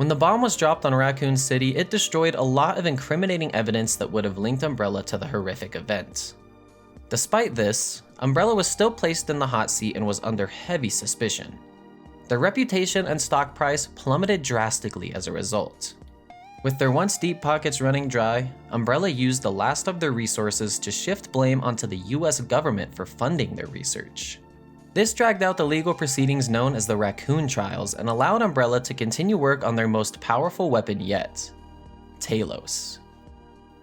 When the bomb was dropped on Raccoon City, it destroyed a lot of incriminating evidence that would have linked Umbrella to the horrific event. Despite this, Umbrella was still placed in the hot seat and was under heavy suspicion. Their reputation and stock price plummeted drastically as a result. With their once deep pockets running dry, Umbrella used the last of their resources to shift blame onto the US government for funding their research. This dragged out the legal proceedings known as the Raccoon Trials and allowed Umbrella to continue work on their most powerful weapon yet, Talos.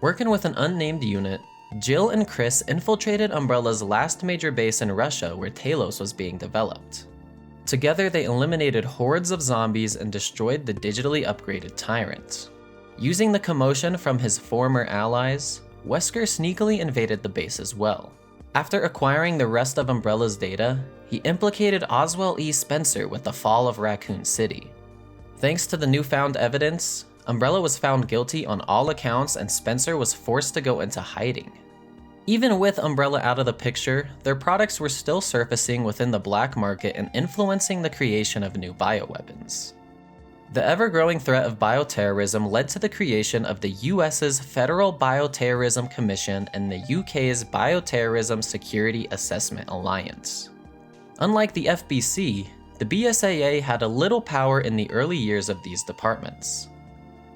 Working with an unnamed unit, Jill and Chris infiltrated Umbrella's last major base in Russia where Talos was being developed. Together they eliminated hordes of zombies and destroyed the digitally upgraded Tyrant. Using the commotion from his former allies, Wesker sneakily invaded the base as well. After acquiring the rest of Umbrella's data, he implicated Oswell E. Spencer with the fall of Raccoon City. Thanks to the newfound evidence, Umbrella was found guilty on all accounts and Spencer was forced to go into hiding. Even with Umbrella out of the picture, their products were still surfacing within the black market and influencing the creation of new bioweapons. The ever-growing threat of bioterrorism led to the creation of the US's Federal Bioterrorism Commission and the UK's Bioterrorism Security Assessment Alliance. Unlike the FBC, the BSAA had a little power in the early years of these departments.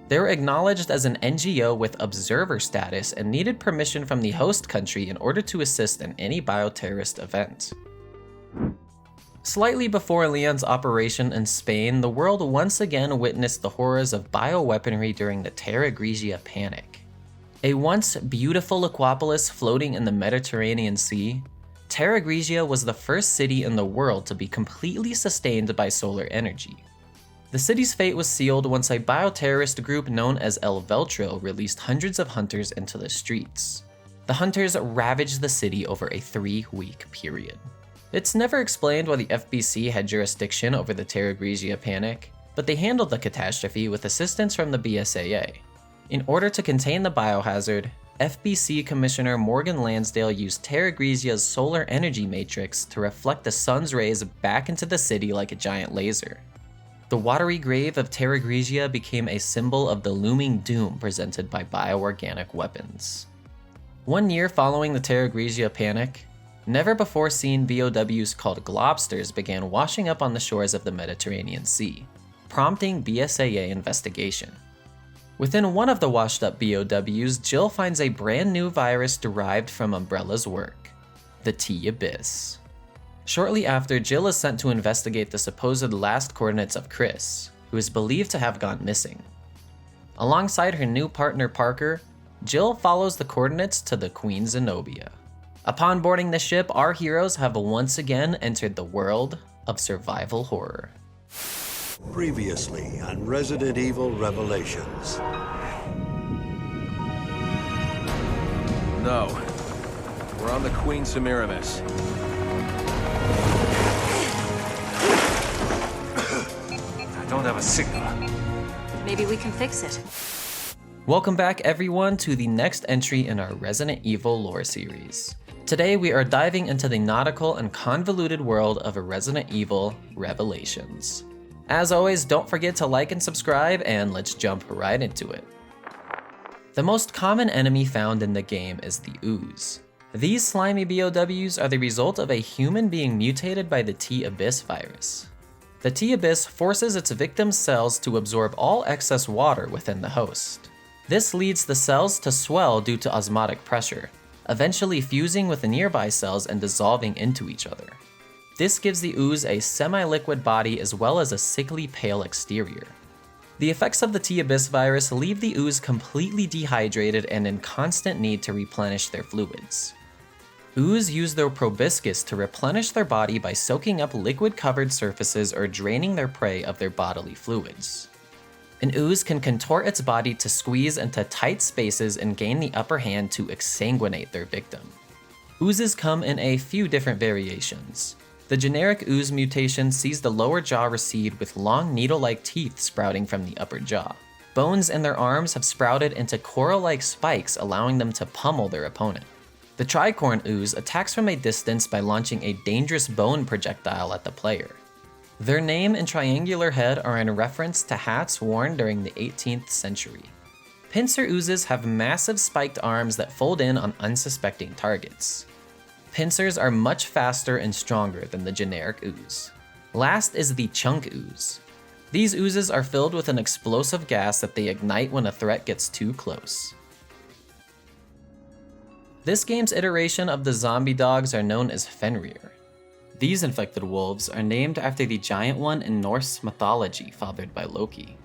They were acknowledged as an NGO with observer status and needed permission from the host country in order to assist in any bioterrorist event. Slightly before Leon's operation in Spain, the world once again witnessed the horrors of bioweaponry during the Terra Grigia Panic. A once beautiful Aquapolis floating in the Mediterranean Sea, Terra Grigia was the first city in the world to be completely sustained by solar energy. The city's fate was sealed once a bioterrorist group known as El Veltro released hundreds of hunters into the streets. The hunters ravaged the city over a 3-week period. It's never explained why the FBC had jurisdiction over the Terra Grigia Panic, but they handled the catastrophe with assistance from the BSAA. In order to contain the biohazard, FBC Commissioner Morgan Lansdale used Terra Grigia's solar energy matrix to reflect the sun's rays back into the city like a giant laser. The watery grave of Terra Grigia became a symbol of the looming doom presented by bioorganic weapons. 1 year following the Terra Grigia Panic, never-before-seen BOWs called Globsters began washing up on the shores of the Mediterranean Sea, prompting BSAA investigation. Within one of the washed-up BOWs, Jill finds a brand new virus derived from Umbrella's work, the T-Abyss. Shortly after, Jill is sent to investigate the supposed last coordinates of Chris, who is believed to have gone missing. Alongside her new partner Parker, Jill follows the coordinates to the Queen Zenobia. Upon boarding the ship, our heroes have once again entered the world of survival horror. Previously on Resident Evil Revelations. No. We're on the Queen Semiramis. I don't have a signal. Maybe we can fix it. Welcome back everyone to the next entry in our Resident Evil lore series. Today we are diving into the nautical and convoluted world of Resident Evil Revelations. As always, don't forget to like and subscribe, and let's jump right into it. The most common enemy found in the game is the Ooze. These slimy BOWs are the result of a human being mutated by the T-Abyss virus. The T-Abyss forces its victim's cells to absorb all excess water within the host. This leads the cells to swell due to osmotic pressure, eventually fusing with the nearby cells and dissolving into each other. This gives the Ooze a semi-liquid body as well as a sickly pale exterior. The effects of the T-Abyss virus leave the Ooze completely dehydrated and in constant need to replenish their fluids. Ooze use their proboscis to replenish their body by soaking up liquid-covered surfaces or draining their prey of their bodily fluids. An Ooze can contort its body to squeeze into tight spaces and gain the upper hand to exsanguinate their victim. Oozes come in a few different variations. The generic Ooze mutation sees the lower jaw recede with long needle-like teeth sprouting from the upper jaw. Bones in their arms have sprouted into coral-like spikes, allowing them to pummel their opponent. The Tricorn Ooze attacks from a distance by launching a dangerous bone projectile at the player. Their name and triangular head are in reference to hats worn during the 18th century. Pincer oozes have massive spiked arms that fold in on unsuspecting targets. Pincers are much faster and stronger than the generic ooze. Last is the chunk ooze. These oozes are filled with an explosive gas that they ignite when a threat gets too close. This game's iteration of the zombie dogs are known as Fenrir. These infected wolves are named after the giant one in Norse mythology fathered by Loki.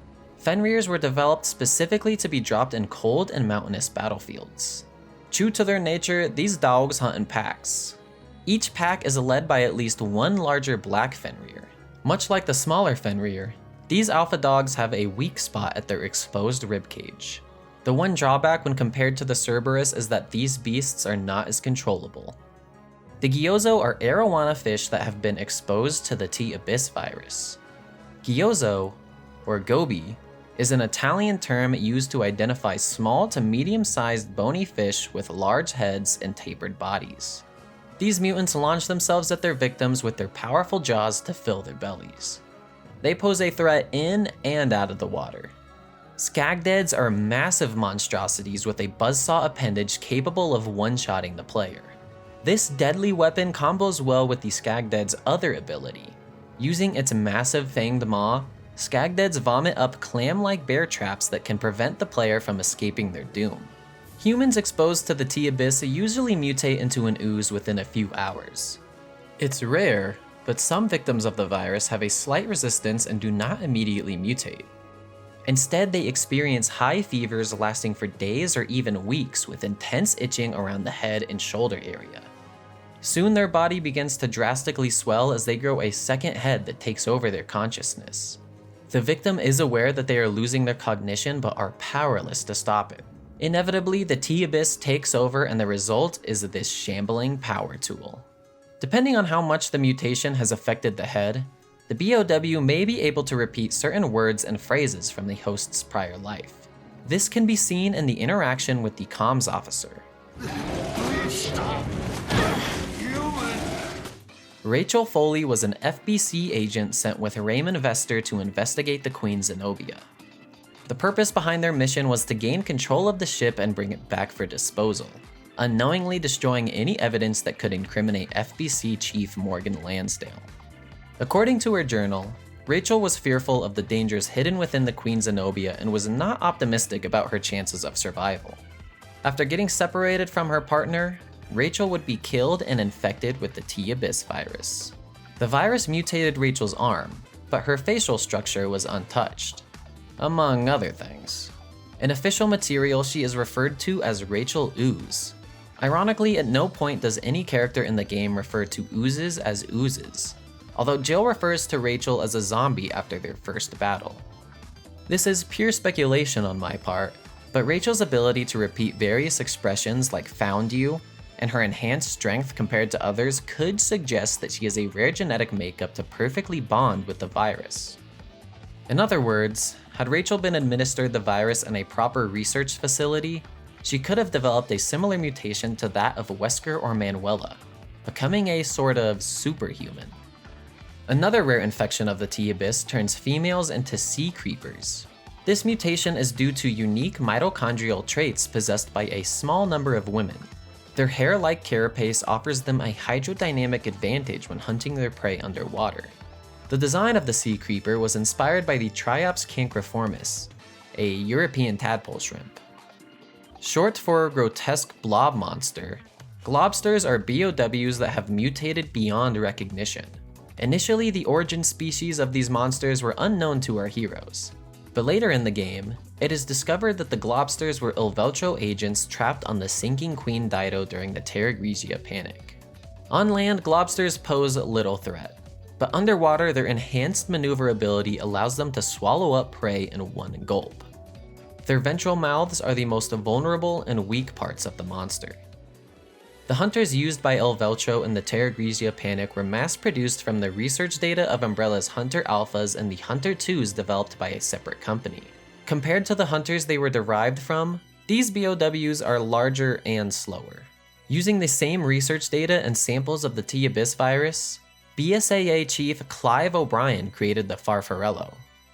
Fenrirs were developed specifically to be dropped in cold and mountainous battlefields. True to their nature, these dogs hunt in packs. Each pack is led by at least one larger black Fenrir. Much like the smaller Fenrir, these alpha dogs have a weak spot at their exposed ribcage. The one drawback when compared to the Cerberus is that these beasts are not as controllable. The Ghiozzo are arowana fish that have been exposed to the T-Abyss virus. Ghiozzo, or goby, is an Italian term used to identify small to medium-sized bony fish with large heads and tapered bodies. These mutants launch themselves at their victims with their powerful jaws to fill their bellies. They pose a threat in and out of the water. Scagdeads are massive monstrosities with a buzzsaw appendage capable of one-shotting the player. This deadly weapon combos well with the Scagdead's other ability. Using its massive fanged maw, Scagdeads vomit up clam-like bear traps that can prevent the player from escaping their doom. Humans exposed to the T-Abyss usually mutate into an ooze within a few hours. It's rare, but some victims of the virus have a slight resistance and do not immediately mutate. Instead, they experience high fevers lasting for days or even weeks with intense itching around the head and shoulder area. Soon their body begins to drastically swell as they grow a second head that takes over their consciousness. The victim is aware that they are losing their cognition but are powerless to stop it. Inevitably, the T-Abyss takes over and the result is this shambling power tool. Depending on how much the mutation has affected the head, the BOW may be able to repeat certain words and phrases from the host's prior life. This can be seen in the interaction with the comms officer. Rachel Foley was an FBC agent sent with Raymond Vester to investigate the Queen Zenobia. The purpose behind their mission was to gain control of the ship and bring it back for disposal, unknowingly destroying any evidence that could incriminate FBC Chief Morgan Lansdale. According to her journal, Rachel was fearful of the dangers hidden within the Queen Zenobia and was not optimistic about her chances of survival. After getting separated from her partner, Rachel would be killed and infected with the T-Abyss virus. The virus mutated Rachel's arm, but her facial structure was untouched, among other things. In official material, she is referred to as Rachel Ooze. Ironically, at no point does any character in the game refer to oozes as oozes, although Jill refers to Rachel as a zombie after their first battle. This is pure speculation on my part, but Rachel's ability to repeat various expressions like "found you" and her enhanced strength compared to others could suggest that she has a rare genetic makeup to perfectly bond with the virus. In other words, had Rachel been administered the virus in a proper research facility, she could have developed a similar mutation to that of Wesker or Manuela, becoming a sort of superhuman. Another rare infection of the T-Abyss turns females into sea creepers. This mutation is due to unique mitochondrial traits possessed by a small number of women. Their hair-like carapace offers them a hydrodynamic advantage when hunting their prey underwater. The design of the sea creeper was inspired by the Triops cancriformis, a European tadpole shrimp. Short for grotesque blob monster, Globsters are BOWs that have mutated beyond recognition. Initially, the origin species of these monsters were unknown to our heroes, but later in the game, it is discovered that the Globsters were Ilveltro agents trapped on the sinking Queen Dido during the Terra Grigia panic. On land, Globsters pose little threat, but underwater their enhanced maneuverability allows them to swallow up prey in one gulp. Their ventral mouths are the most vulnerable and weak parts of the monster. The hunters used by Ilveltro in the Terra Grigia panic were mass-produced from the research data of Umbrella's Hunter Alphas and the Hunter 2s developed by a separate company. Compared to the hunters they were derived from, these BOWs are larger and slower. Using the same research data and samples of the T-Abyss virus, BSAA Chief Clive O'Brien created the Farfarello.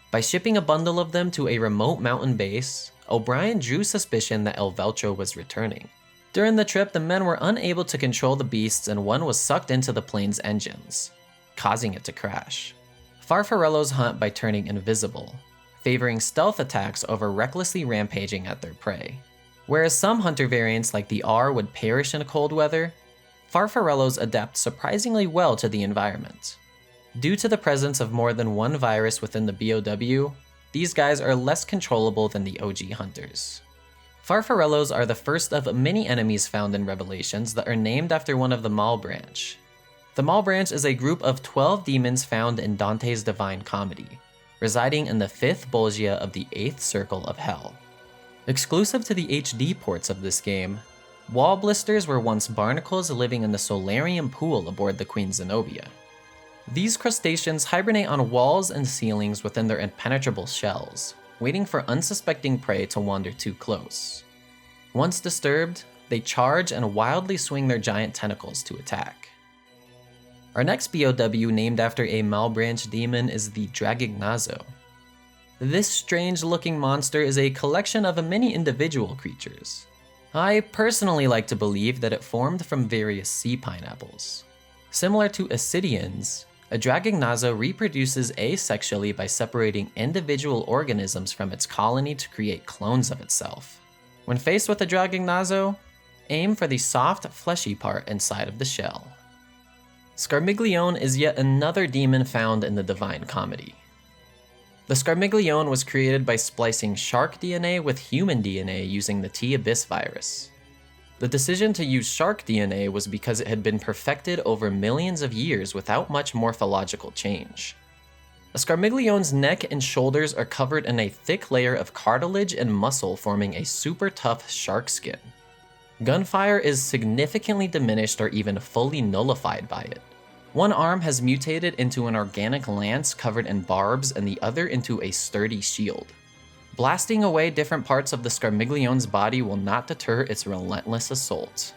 By shipping a bundle of them to a remote mountain base, O'Brien drew suspicion that El Veltro was returning. During the trip, the men were unable to control the beasts and one was sucked into the plane's engines, causing it to crash. Farfarellos hunt by turning invisible, favoring stealth attacks over recklessly rampaging at their prey. Whereas some hunter variants like the R would perish in cold weather, Farfarellos adapt surprisingly well to the environment. Due to the presence of more than one virus within the BOW, these guys are less controllable than the OG hunters. Farfarellos are the first of many enemies found in Revelations that are named after one of the Mal branch. The Mal branch is a group of 12 demons found in Dante's Divine Comedy, residing in the 5th Bolgia of the 8th Circle of Hell. Exclusive to the HD ports of this game, wall blisters were once barnacles living in the solarium pool aboard the Queen Zenobia. These crustaceans hibernate on walls and ceilings within their impenetrable shells, waiting for unsuspecting prey to wander too close. Once disturbed, they charge and wildly swing their giant tentacles to attack. Our next BOW named after a Malbranch demon is the Draghignazzo. This strange-looking monster is a collection of many individual creatures. I personally like to believe that it formed from various sea pineapples. Similar to Ascidians, a Draghignazzo reproduces asexually by separating individual organisms from its colony to create clones of itself. When faced with a Draghignazzo, aim for the soft, fleshy part inside of the shell. Scarmiglione is yet another demon found in the Divine Comedy. The Scarmiglione was created by splicing shark DNA with human DNA using the T-Abyss virus. The decision to use shark DNA was because it had been perfected over millions of years without much morphological change. A Scarmiglione's neck and shoulders are covered in a thick layer of cartilage and muscle forming a super tough shark skin. Gunfire is significantly diminished or even fully nullified by it. One arm has mutated into an organic lance covered in barbs and the other into a sturdy shield. Blasting away different parts of the Scarmiglione's body will not deter its relentless assault.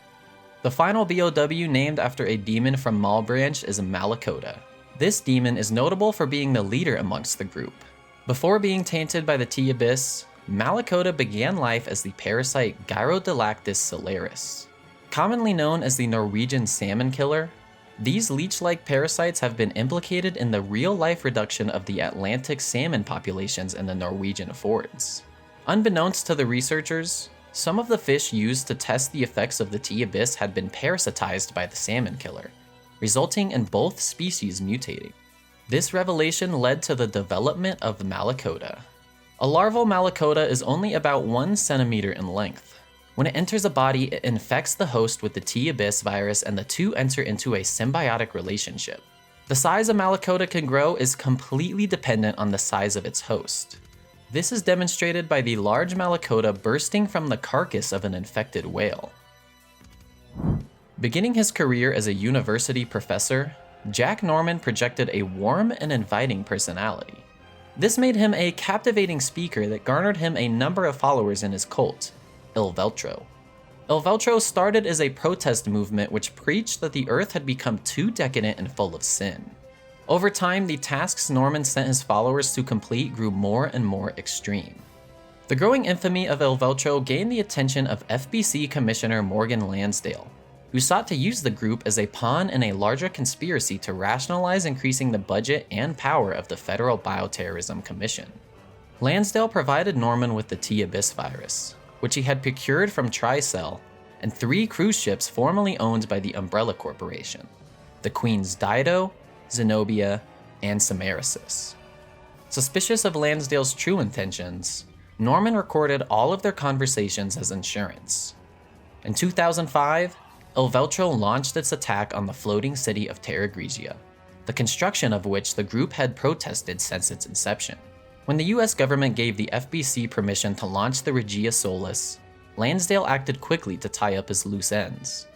The final BOW named after a demon from Malbranch is Malacoda. This demon is notable for being the leader amongst the group. Before being tainted by the T-Abyss, Malacoda began life as the parasite Gyrodilactis ciliaris. Commonly known as the Norwegian salmon killer, these leech-like parasites have been implicated in the real-life reduction of the Atlantic salmon populations in the Norwegian fjords. Unbeknownst to the researchers, some of the fish used to test the effects of the T-Abyss had been parasitized by the salmon killer, resulting in both species mutating. This revelation led to the development of Malacoda. A larval Malacoda is only about 1 centimeter in length. When it enters a body, it infects the host with the T-Abyss virus and the two enter into a symbiotic relationship. The size a Malacoda can grow is completely dependent on the size of its host. This is demonstrated by the large Malacoda bursting from the carcass of an infected whale. Beginning his career as a university professor, Jack Norman projected a warm and inviting personality. This made him a captivating speaker that garnered him a number of followers in his cult, El Veltro. El Veltro started as a protest movement which preached that the earth had become too decadent and full of sin. Over time, the tasks Norman sent his followers to complete grew more and more extreme. The growing infamy of El Veltro gained the attention of FBC Commissioner Morgan Lansdale, who sought to use the group as a pawn in a larger conspiracy to rationalize increasing the budget and power of the Federal Bioterrorism Commission. Lansdale provided Norman with the T-Abyss virus, which he had procured from Tricell, and 3 cruise ships formerly owned by the Umbrella Corporation, the Queens Dido, Zenobia, and Samarasis. Suspicious of Lansdale's true intentions, Norman recorded all of their conversations as insurance. In 2005, El Veltro launched its attack on the floating city of Terra Grigia, the construction of which the group had protested since its inception. When the US government gave the FBC permission to launch the Regia Solis, Lansdale acted quickly to tie up his loose ends.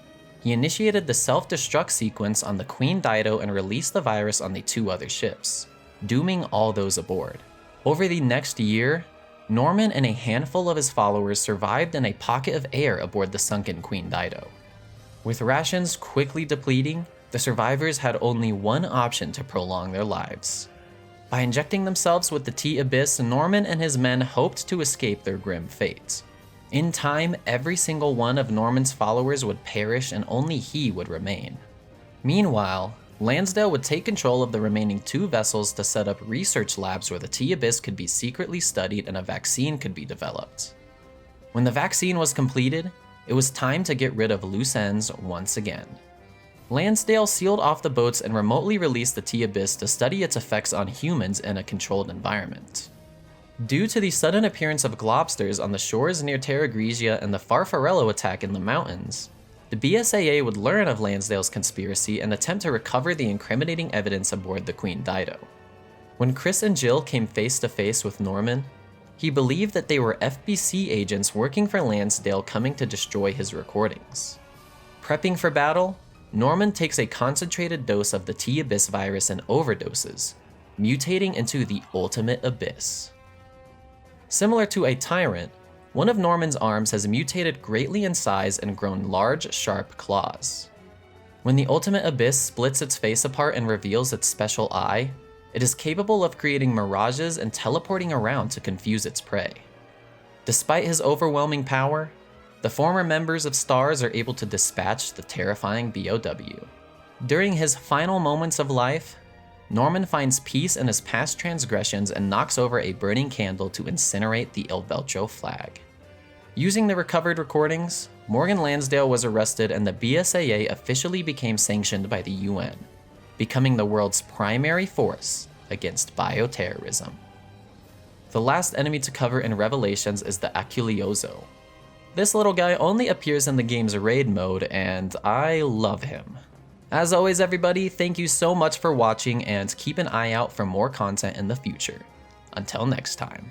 He initiated the self-destruct sequence on the Queen Dido and released the virus on the 2 other ships, dooming all those aboard. Over the next year, Norman and a handful of his followers survived in a pocket of air aboard the sunken Queen Dido. With rations quickly depleting, The survivors had only one option to prolong their lives. By injecting themselves with the T-Abyss, Norman and his men hoped to escape their grim fate. In time, every single one of Norman's followers would perish and only he would remain. Meanwhile, Lansdale would take control of the remaining 2 vessels to set up research labs where the T-Abyss could be secretly studied and a vaccine could be developed. When the vaccine was completed, it was time to get rid of loose ends once again. Lansdale sealed off the boats and remotely released the T-Abyss to study its effects on humans in a controlled environment. Due to the sudden appearance of Globsters on the shores near Terra Grigia and the Farfarello attack in the mountains, the BSAA would learn of Lansdale's conspiracy and attempt to recover the incriminating evidence aboard the Queen Dido. When Chris and Jill came face to face with Norman, he believed that they were FBC agents working for Lansdale coming to destroy his recordings. Prepping for battle, Norman takes a concentrated dose of the T-Abyss virus and overdoses, mutating into the Ultimate Abyss. Similar to a tyrant, one of Norman's arms has mutated greatly in size and grown large, sharp claws. When the Ultimate Abyss splits its face apart and reveals its special eye, it is capable of creating mirages and teleporting around to confuse its prey. Despite his overwhelming power, the former members of STARS are able to dispatch the terrifying BOW. During his final moments of life, Norman finds peace in his past transgressions and knocks over a burning candle to incinerate the Il Veltro flag. Using the recovered recordings, Morgan Lansdale was arrested and the BSAA officially became sanctioned by the UN, becoming the world's primary force against bioterrorism. The last enemy to cover in Revelations is the Aculeozzo. This little guy only appears in the game's raid mode, and I love him. As always everybody, thank you so much for watching and keep an eye out for more content in the future. Until next time.